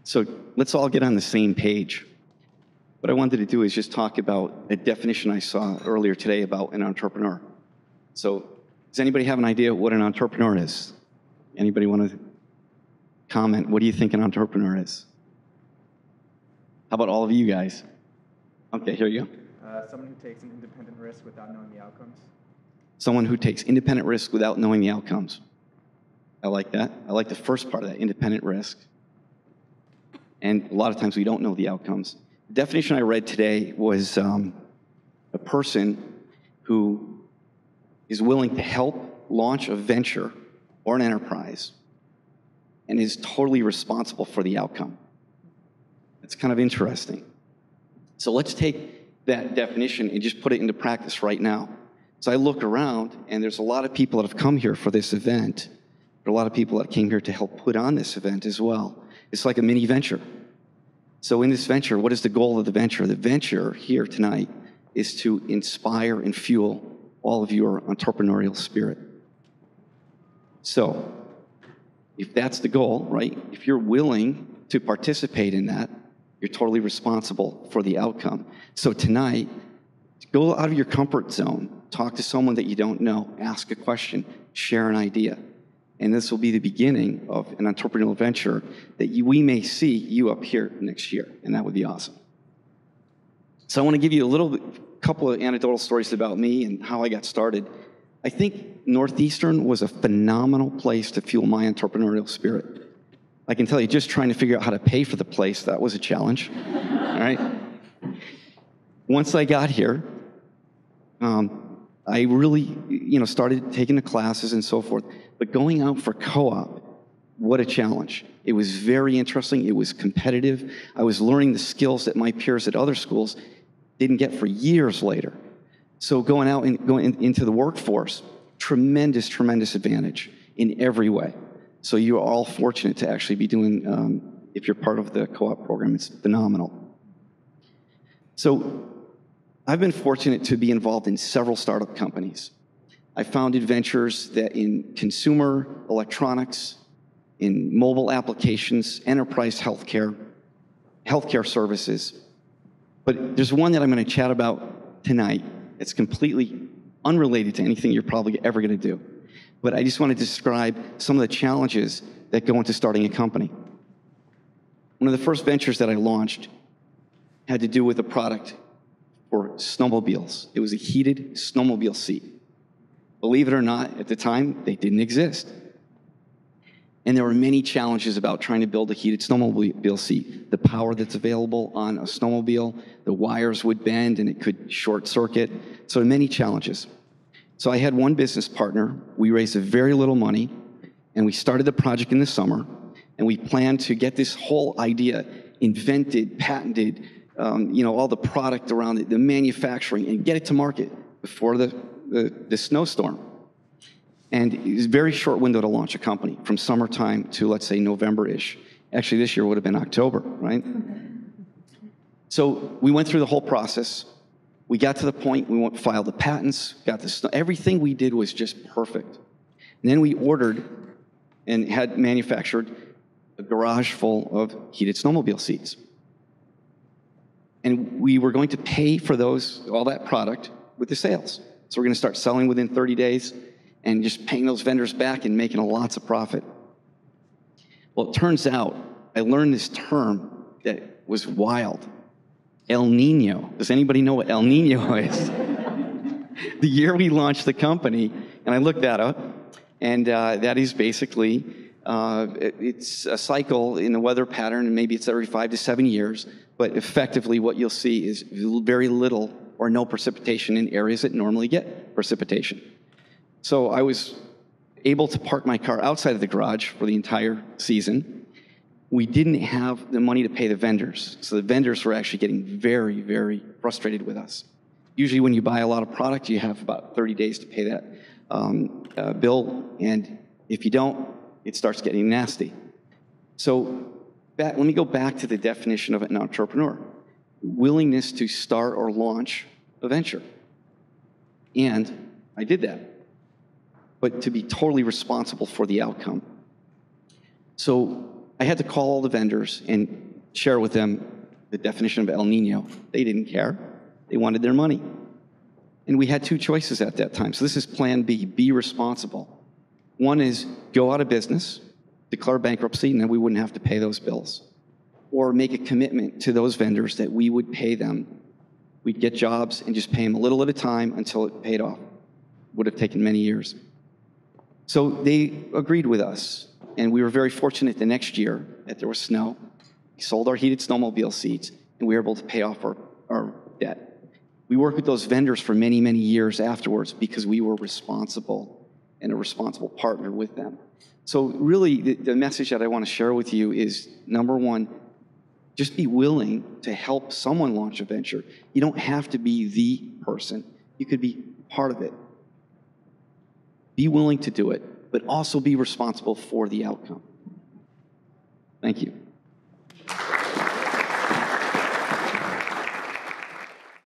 So let's all get on the same page. What I wanted to do is just talk about a definition I saw earlier today about an entrepreneur. So does anybody have an idea what an entrepreneur is? Anybody want to comment? What do you think an entrepreneur is? How about all of you guys? Okay, here you go. Someone who takes an independent risk without knowing the outcomes. Someone who takes independent risk without knowing the outcomes. I like that. I like the first part of that, independent risk. And a lot of times we don't know the outcomes. The definition I read today was a person who is willing to help launch a venture or an enterprise and is totally responsible for the outcome. It's kind of interesting. So let's take that definition and just put it into practice right now. So I look around, and there's a lot of people that have come here for this event. There are a lot of people that came here to help put on this event as well. It's like a mini venture. So in this venture, what is the goal of the venture? The venture here tonight is to inspire and fuel all of your entrepreneurial spirit. So if that's the goal, right, if you're willing to participate in that, you're totally responsible for the outcome. So tonight, go out of your comfort zone, talk to someone that you don't know, ask a question, share an idea. And this will be the beginning of an entrepreneurial venture that we may see you up here next year, and that would be awesome. So I want to give you a couple of anecdotal stories about me and how I got started. I think Northeastern was a phenomenal place to fuel my entrepreneurial spirit. I can tell you, just trying to figure out how to pay for the place, that was a challenge, all right? Once I got here, I really, started taking the classes and so forth. But going out for co-op, what a challenge. It was very interesting. It was competitive. I was learning the skills that my peers at other schools didn't get for years later. So going out and going into the workforce, tremendous, tremendous advantage in every way. So you're all fortunate to actually be doing, if you're part of the co-op program, it's phenomenal. So I've been fortunate to be involved in several startup companies. I founded ventures that in consumer electronics, in mobile applications, enterprise healthcare services. But there's one that I'm going to chat about tonight. It's completely unrelated to anything you're probably ever going to do. But I just want to describe some of the challenges that go into starting a company. One of the first ventures that I launched had to do with a product for snowmobiles. It was a heated snowmobile seat. Believe it or not, at the time, they didn't exist. And there were many challenges about trying to build a heated snowmobile seat. The power that's available on a snowmobile, the wires would bend and it could short circuit. So many challenges. So I had one business partner. We raised very little money, and we started the project in the summer, and we planned to get this whole idea invented, patented, all the product around it, the manufacturing, and get it to market before the snowstorm. And it was a very short window to launch a company, from summertime to, let's say, November-ish. Actually, this year would have been October, right? So we went through the whole process. We got to the point, we filed the patents, everything we did was just perfect. And then we ordered and had manufactured a garage full of heated snowmobile seats. And we were going to pay for all that product with the sales. So we're going to start selling within 30 days and just paying those vendors back and making lots of profit. Well, it turns out I learned this term that was wild. El Nino. Does anybody know what El Nino is? The year we launched the company, and I looked that up, and that is basically, it's a cycle in the weather pattern, and maybe it's every 5 to 7 years, but effectively what you'll see is very little or no precipitation in areas that normally get precipitation. So I was able to park my car outside of the garage for the entire season. We didn't have the money to pay the vendors, so the vendors were actually getting very, very frustrated with us. Usually when you buy a lot of product, you have about 30 days to pay that bill, and if you don't, it starts getting nasty. So let me go back to the definition of an entrepreneur. Willingness to start or launch a venture. And I did that, but to be totally responsible for the outcome. So I had to call all the vendors and share with them the definition of El Nino. They didn't care. They wanted their money. And we had two choices at that time. So this is plan B, be responsible. One is go out of business, declare bankruptcy, and then we wouldn't have to pay those bills. Or make a commitment to those vendors that we would pay them. We'd get jobs and just pay them a little at a time until it paid off. Would have taken many years. So they agreed with us, and we were very fortunate the next year that there was snow. We sold our heated snowmobile seats, and we were able to pay off our debt. We worked with those vendors for many, many years afterwards because we were responsible and a responsible partner with them. So really, the message that I want to share with you is, number one, just be willing to help someone launch a venture. You don't have to be the person. You could be part of it. Be willing to do it, but also be responsible for the outcome. Thank you.